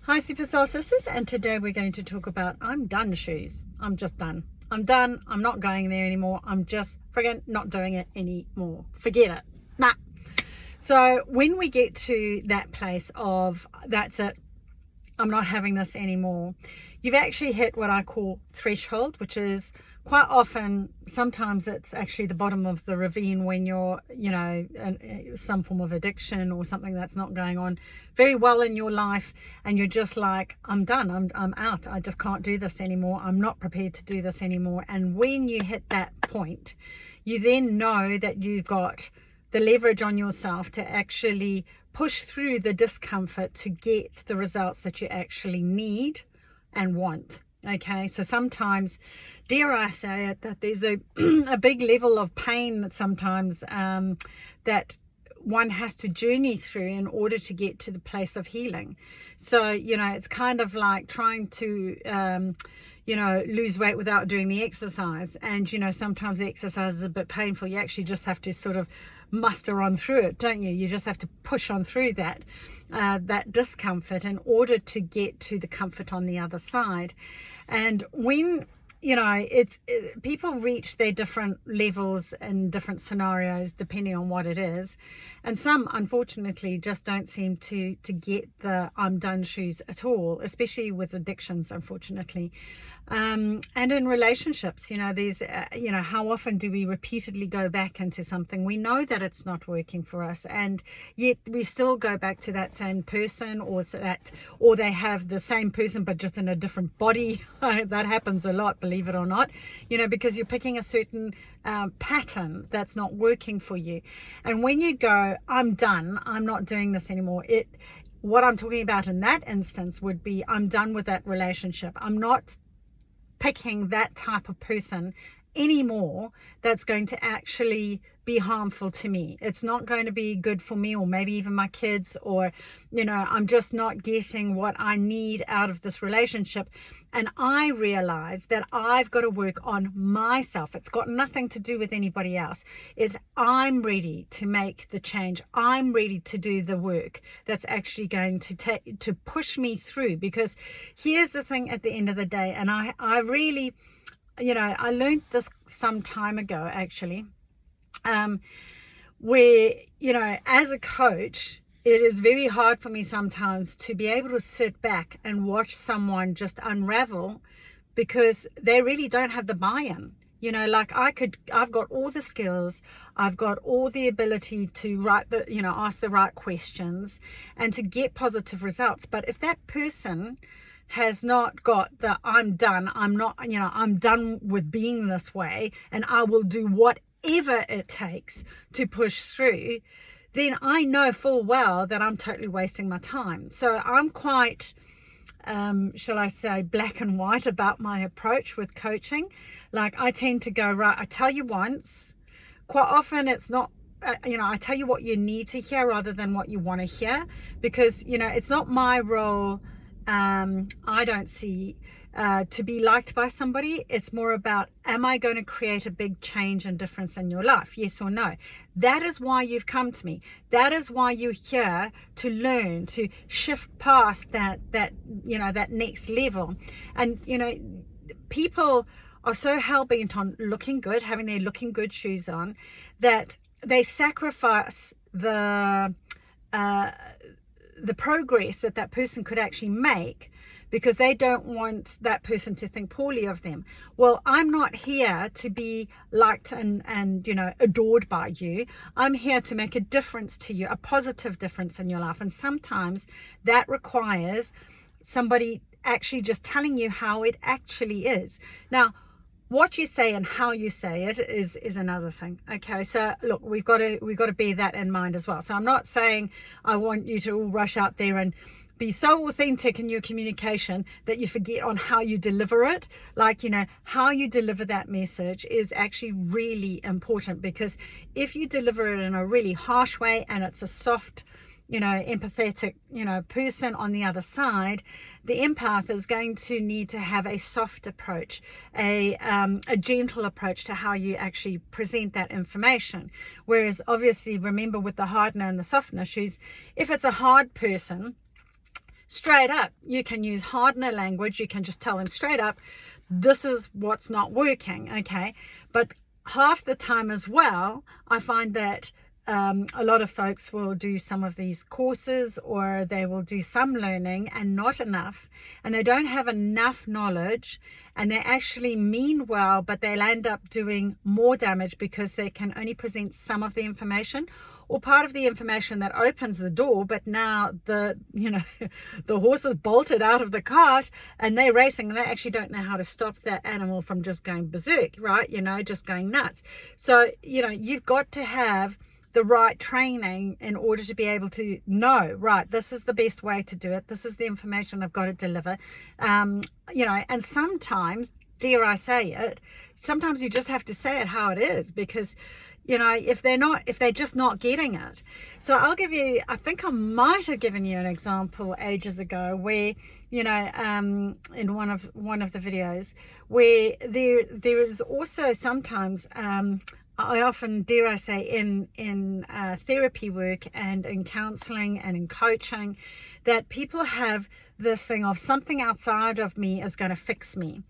Hi Super Soul Sisters, and today we're going to talk about I'm done shoes. I'm just done. I'm done. I'm not going there anymore. I'm just friggin' not doing it anymore. Forget it. Nah. So when we get to that place of that's it, I'm not having this anymore, you've actually hit what I call threshold, which is quite often, sometimes it's actually the bottom of the ravine when you're, in some form of addiction or something that's not going on very well in your life, and you're just like, I'm done, I'm out, I just can't do this anymore, I'm not prepared to do this anymore. And when you hit that point, you then know that you've got the leverage on yourself to actually push through the discomfort to get the results that you actually need and want. Okay, so sometimes, dare I say it, that there's a a big level of pain that sometimes that one has to journey through in order to get to the place of healing. So, it's kind of like trying to lose weight without doing the exercise. And, sometimes the exercise is a bit painful. You actually just have to sort of muster on through it, don't you? You just have to push on through that discomfort in order to get to the comfort on the other side. And when people reach their different levels in different scenarios depending on what it is, and some unfortunately just don't seem to get the I'm done shoes at all, especially with addictions, unfortunately. And in relationships, these how often do we repeatedly go back into something we know that it's not working for us, and yet we still go back to that same person, or they have the same person but just in a different body. That happens a lot, believe it or not, because you're picking a certain pattern that's not working for you. And when you go, I'm done, I'm not doing this anymore, what I'm talking about in that instance would be, I'm done with that relationship. I'm not picking that type of person anymore that's going to actually be harmful to me. It's not going to be good for me, or maybe even my kids, or I'm just not getting what I need out of this relationship. And I realize that I've got to work on myself. It's got nothing to do with anybody else. I'm ready to make the change. I'm ready to do the work that's actually going to push me through. Because here's the thing at the end of the day, and I really, I learned this some time ago, actually, where, as a coach, it is very hard for me sometimes to be able to sit back and watch someone just unravel because they really don't have the buy-in. Like I've got all the skills, I've got all the ability to ask the right questions and to get positive results. But if that person has not got the I'm done, I'm done with being this way, and I will do whatever it takes to push through, then I know full well that I'm totally wasting my time. So I'm quite, shall I say, black and white about my approach with coaching. Like, I tend to go, right, I tell you once. Quite often it's not, I tell you what you need to hear rather than what you want to hear, because, it's not my role, I don't see, to be liked by somebody. It's more about, am I going to create a big change and difference in your life? Yes or no? That is why you've come to me. That is why you're here, to learn, to shift past that next level. And, people are so hell-bent on looking good, having their looking good shoes on, that they sacrifice the progress that person could actually make because they don't want that person to think poorly of them. Well, I'm not here to be liked and adored by you. I'm here to make a difference to you, a positive difference in your life. And sometimes that requires somebody actually just telling you how it actually is. Now, what you say and how you say it is another thing. Okay, so look, we've got to bear that in mind as well. So I'm not saying I want you to all rush out there and be so authentic in your communication that you forget on how you deliver it. Like, how you deliver that message is actually really important, because if you deliver it in a really harsh way and it's a soft, empathetic, person on the other side, the empath is going to need to have a soft approach, a gentle approach to how you actually present that information. Whereas obviously, remember, with the hardener and the softener shoes, if it's a hard person, straight up. You can use hardener language. You can just tell them straight up, this is what's not working, okay? But half the time as well, I find that a lot of folks will do some of these courses, or they will do some learning and not enough, and they don't have enough knowledge, and they actually mean well, but they'll end up doing more damage because they can only present some of the information or part of the information that opens the door, but now the horse is bolted out of the cart and they're racing, and they actually don't know how to stop that animal from just going berserk, right? Just going nuts. So you've got to have the right training in order to be able to know, right, this is the best way to do it. This is the information I've got to deliver. And sometimes, dare I say it, sometimes you just have to say it how it is, because, if they're just not getting it. So I'll give you, I think I might have given you an example ages ago where, in one of the videos, where there is also sometimes, I often, dare I say, in therapy work and in counseling and in coaching, that people have this thing of something outside of me is going to fix me.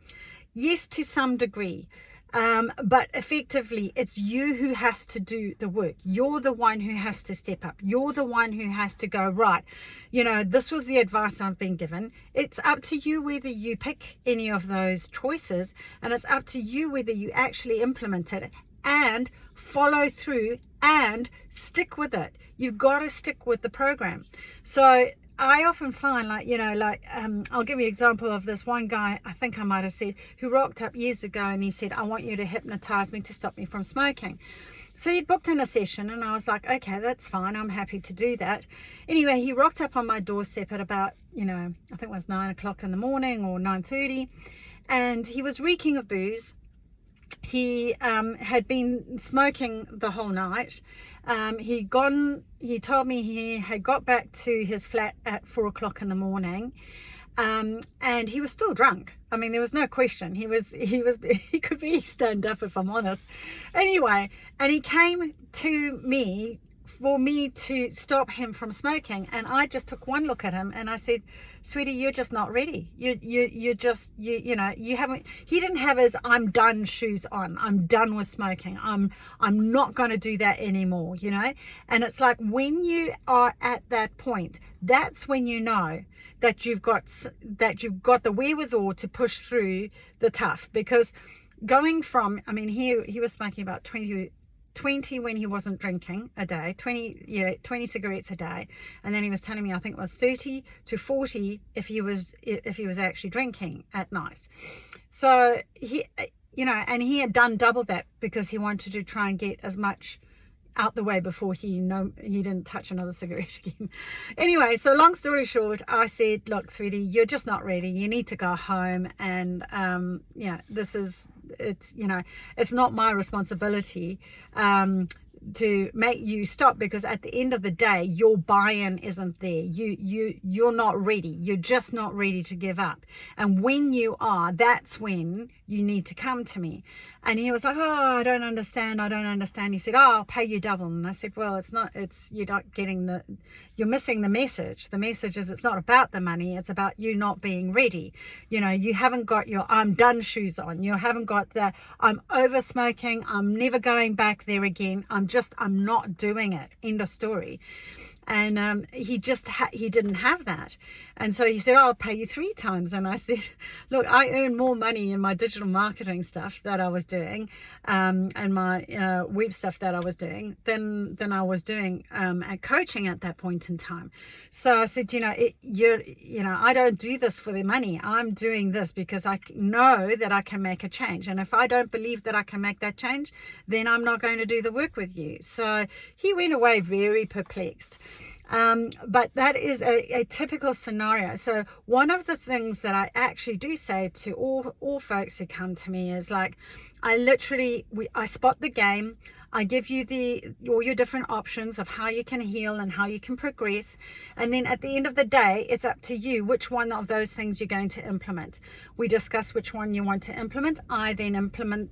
Yes, to some degree. But effectively, it's you who has to do the work. You're the one who has to step up. You're the one who has to go, right, this was the advice I've been given. It's up to you whether you pick any of those choices, and it's up to you whether you actually implement it and follow through and stick with it. You've got to stick with the program. So I often find I'll give you an example of this one guy, I think I might have said, who rocked up years ago and he said, I want you to hypnotize me to stop me from smoking. So he booked in a session and I was like, okay, that's fine. I'm happy to do that. Anyway, he rocked up on my doorstep at about, I think it was 9 o'clock in the morning or 9:30, and he was reeking of booze. He had been smoking the whole night. He told me he had got back to his flat at 4 o'clock in the morning, and he was still drunk. I mean, there was no question. He could really stand up, if I'm honest. Anyway, and he came to me for me to stop him from smoking, and I just took one look at him and I said, sweetie, you're just not ready. You haven't. He didn't have his I'm done shoes on. I'm done with smoking. I'm not going to do that anymore, and it's like, when you are at that point, that's when you know that you've got the wherewithal to push through the tough. Because going from, he was smoking about 20 when he wasn't drinking a day, 20 cigarettes a day, and then he was telling me I think it was 30 to 40 if he was actually drinking at night. So he and he had done double that because he wanted to try and get as much out the way before he didn't touch another cigarette again. Anyway, so long story short, I said, look, sweetie, you're just not ready. You need to go home, and it's not my responsibility to make you stop, because at the end of the day, your buy-in isn't there. You're not ready. You're just not ready to give up. And when you are, that's when you need to come to me. And he was like, oh, I don't understand. He said, oh, I'll pay you double. And I said, well, you're not getting you're missing the message. The message is, it's not about the money. It's about you not being ready. You haven't got your I'm done shoes on. You haven't got the I'm over smoking. I'm never going back there again. I'm not doing it. End of story. And he didn't have that. And so he said, oh, I'll pay you 3 times. And I said, look, I earn more money in my digital marketing stuff that I was doing, and my web stuff that I was doing than I was doing at coaching at that point in time. So I said, I don't do this for the money. I'm doing this because I know that I can make a change. And if I don't believe that I can make that change, then I'm not going to do the work with you. So he went away very perplexed. But that is a typical scenario. So one of the things that I actually do say to all folks who come to me is like, I spot the game. I give you all your different options of how you can heal and how you can progress. And then at the end of the day, it's up to you which one of those things you're going to implement. We discuss which one you want to implement. I then implement,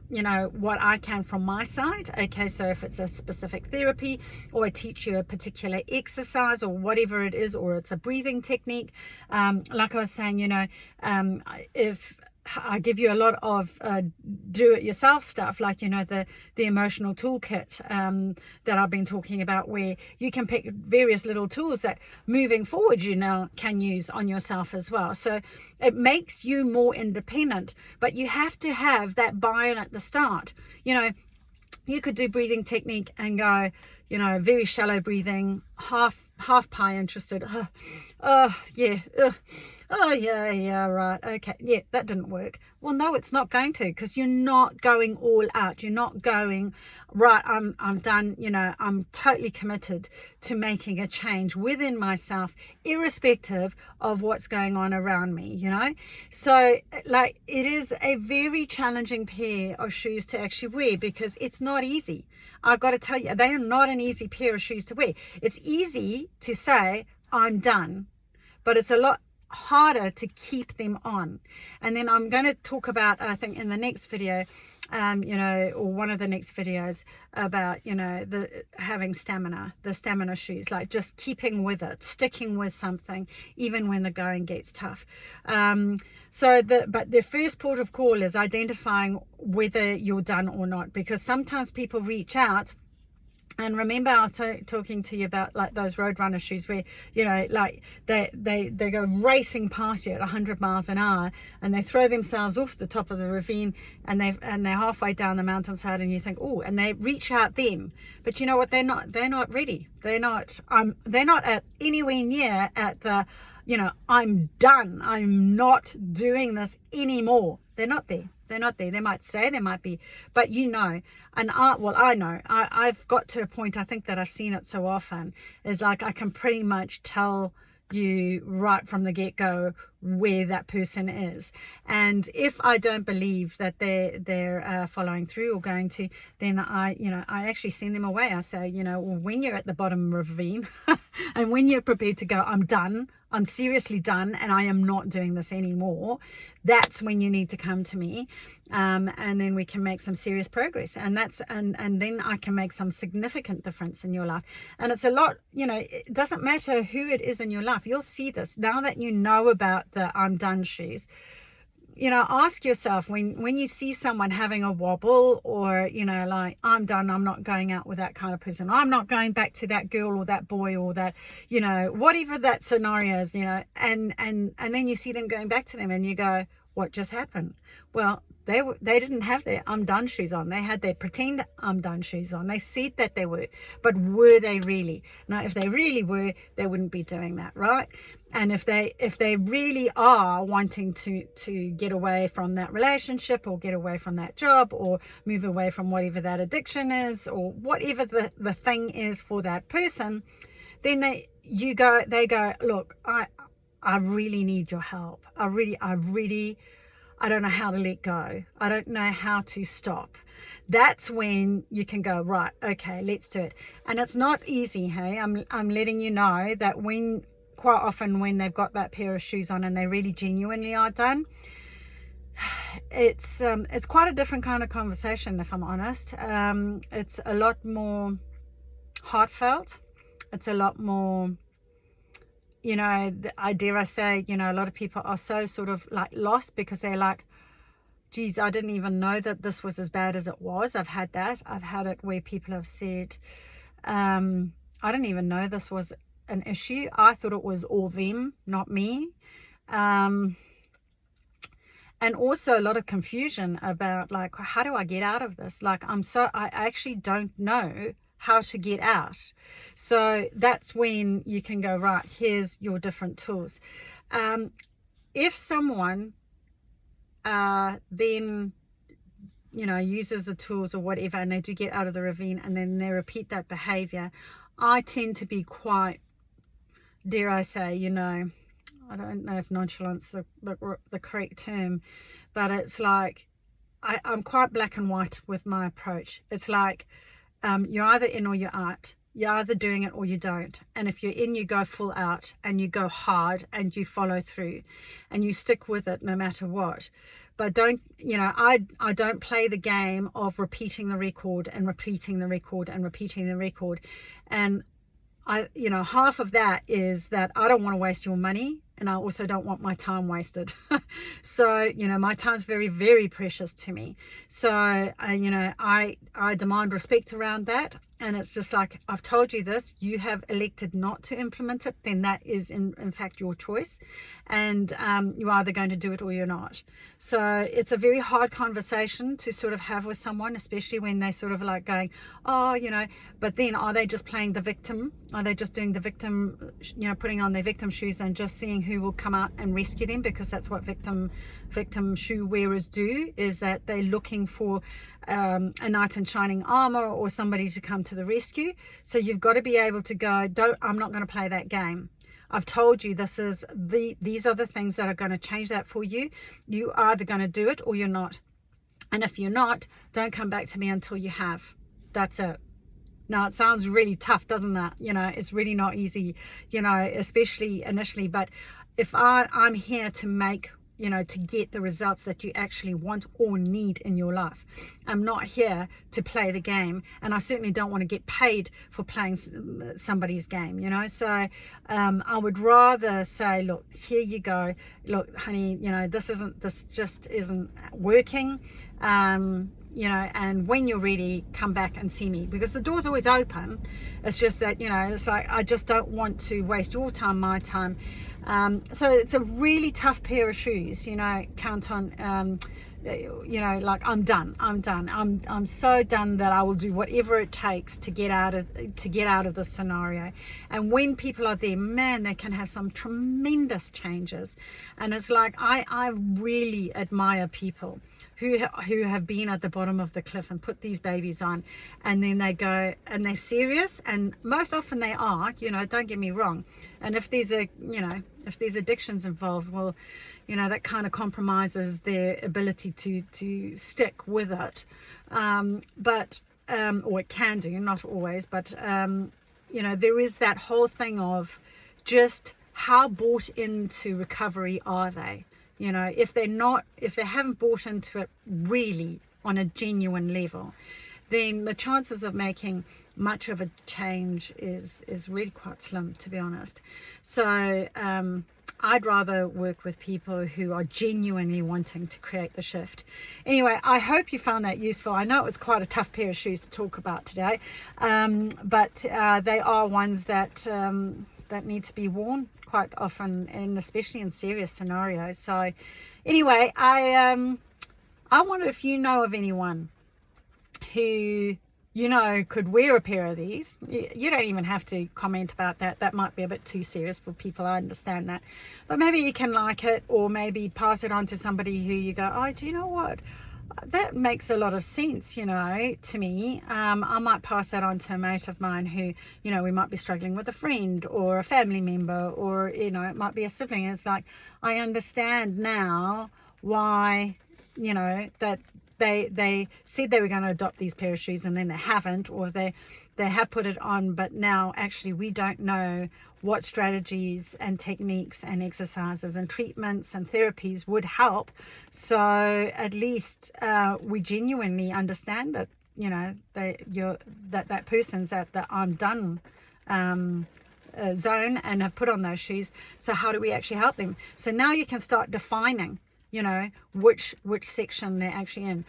what I can from my side. Okay, so if it's a specific therapy, or I teach you a particular exercise or whatever it is, or it's a breathing technique. Like I was saying, if I give you a lot of do-it-yourself stuff, like, the emotional toolkit that I've been talking about, where you can pick various little tools that moving forward you now can use on yourself as well. So it makes you more independent, but you have to have that buy-in at the start. You could do breathing technique and go, very shallow breathing, half pie interested. Yeah. Oh, yeah, right. Okay. Yeah, that didn't work. Well, no, it's not going to, because you're not going all out. You're not going, right, I'm done. I'm totally committed to making a change within myself, irrespective of what's going on around me, So, it is a very challenging pair of shoes to actually wear, because it's not easy. I've got to tell you, they are not an easy pair of shoes to wear. It's easy to say, I'm done, but it's a lot harder to keep them on. And then I'm going to talk about, I think in the next video, or one of the next videos, about, having stamina, the stamina shoes, like just keeping with it, sticking with something, even when the going gets tough. But the first port of call is identifying whether you're done or not, because sometimes people reach out. And remember, I was talking to you about like those Roadrunner shoes, where they go racing past you at 100 miles an hour, and they throw themselves off the top of the ravine, and they're halfway down the mountainside, and you think, oh, and they reach out then, but you know what? They're not ready. They're not at anywhere near at the, I'm done. I'm not doing this anymore. They're not there. They're not there. They might say, they might be, but and I know, I've got to a point, I think that I've seen it so often, is like I can pretty much tell you right from the get-go where that person is. And if I don't believe that they're following through or going to, then I actually send them away. I say, when you're at the bottom of the ravine and when you're prepared to go, I'm done, I'm seriously done, and I am not doing this anymore, that's when you need to come to me, and then we can make some serious progress, and then I can make some significant difference in your life. And it's a lot, it doesn't matter who it is in your life. You'll see this now that you know about the I'm done shoes. Ask yourself, when you see someone having a wobble, or like, I'm done, I'm not going out with that kind of person, I'm not going back to that girl or that boy, or that, whatever that scenario is, and then you see them going back to them, and you go, what just happened? Well, they didn't have their I'm done shoes on. They had their pretend I'm done shoes on. They said that they were, but were they really? Now, if they really were, they wouldn't be doing that, right? And if they really are wanting to get away from that relationship, or get away from that job, or move away from whatever that addiction is, or whatever the thing is for that person, then they go, look, I really need your help. I don't know how to let go. I don't know how to stop. That's when you can go, right, okay, let's do it. And it's not easy, hey? I'm letting you know that quite often when they've got that pair of shoes on and they really genuinely are done, it's quite a different kind of conversation, if I'm honest. It's a lot more heartfelt. It's a lot more, I dare I say, a lot of people are so sort of like lost, because they're like, geez, I didn't even know that this was as bad as it was. I've had that. I've had it where people have said, I didn't even know this was an issue. I thought it was all them, not me. And also a lot of confusion about, like, how do I get out of this? Like, I actually don't know how to get out. So that's when you can go, right, here's your different tools. If someone then uses the tools or whatever, and they do get out of the ravine, and then they repeat that behavior, I tend to be quite, dare I say, I don't know if nonchalant's the correct term, but it's like I'm quite black and white with my approach. It's like, you're either in or you're out. You're either doing it or you don't. And if you're in, you go full out and you go hard and you follow through and you stick with it no matter what. But don't, I don't play the game of repeating the record and repeating the record and repeating the record. And half of that is that I don't want to waste your money, and I also don't want my time wasted. So, my time's very, very precious to me. So, I demand respect around that. And it's just like, I've told you this, you have elected not to implement it, then that is in fact your choice. And you're either going to do it or you're not. So it's a very hard conversation to sort of have with someone, especially when they sort of like going, but then are they just playing the victim? Are they just doing the victim, putting on their victim shoes and just seeing who will come out and rescue them? Because that's what victim shoe wearers do, is that they're looking for a knight in shining armor or somebody to come to the rescue. So you've got to be able to go, I'm not going to play that game. I've told you these are the things that are going to change that for you. You are either going to do it or you're not. And if you're not, don't come back to me until you have. That's it. Now, it sounds really tough, doesn't that? It's really not easy, especially initially. But if I'm here to make, to get the results that you actually want or need in your life. I'm not here to play the game, and I certainly don't want to get paid for playing somebody's game, So I would rather say, look, here you go. Look, honey, this just isn't working. And when you're ready, come back and see me, because the door's always open. It's just that, it's like, I just don't want to waste your time, my time. So it's a really tough pair of shoes, count on, like I'm done. I'm so done that I will do whatever it takes to get out of this scenario. And when people are there, man, they can have some tremendous changes. And it's like, I really admire people who have been at the bottom of the cliff and put these babies on, and then they go and they're serious, and most often they are, don't get me wrong. And if there's addictions involved, well, that kind of compromises their ability to stick with it. Or it can do, not always, but there is that whole thing of just how bought into recovery are they? If they haven't bought into it really on a genuine level, then the chances of making much of a change is really quite slim, to be honest. So I'd rather work with people who are genuinely wanting to create the shift. Anyway, I hope you found that useful. I know it was quite a tough pair of shoes to talk about today, but they are ones that need to be worn quite often, and especially in serious scenarios. So anyway, I wonder if you know of anyone who could wear a pair of these. You don't even have to comment about that. That might be a bit too serious for people. I understand that. But maybe you can like it, or maybe pass it on to somebody who you go, oh, do you know what? That makes a lot of sense, to me. I might pass that on to a mate of mine who, we might be struggling with a friend or a family member, or, it might be a sibling. It's like, I understand now why, that they said they were going to adopt these pair of shoes and then they haven't, or they have put it on, but now actually we don't know what strategies and techniques and exercises and treatments and therapies would help. So at least we genuinely understand that, that person's at the I'm done zone and have put on those shoes. So how do we actually help them? So now you can start defining, which section they're actually in,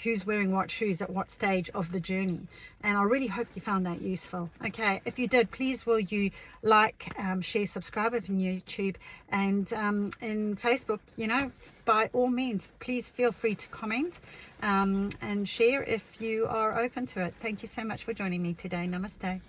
who's wearing what shoes at what stage of the journey. And I really hope you found that useful. Okay, if you did, please will you like, share, subscribe if in YouTube, and in Facebook, by all means, please feel free to comment and share if you are open to it. Thank you so much for joining me today. Namaste.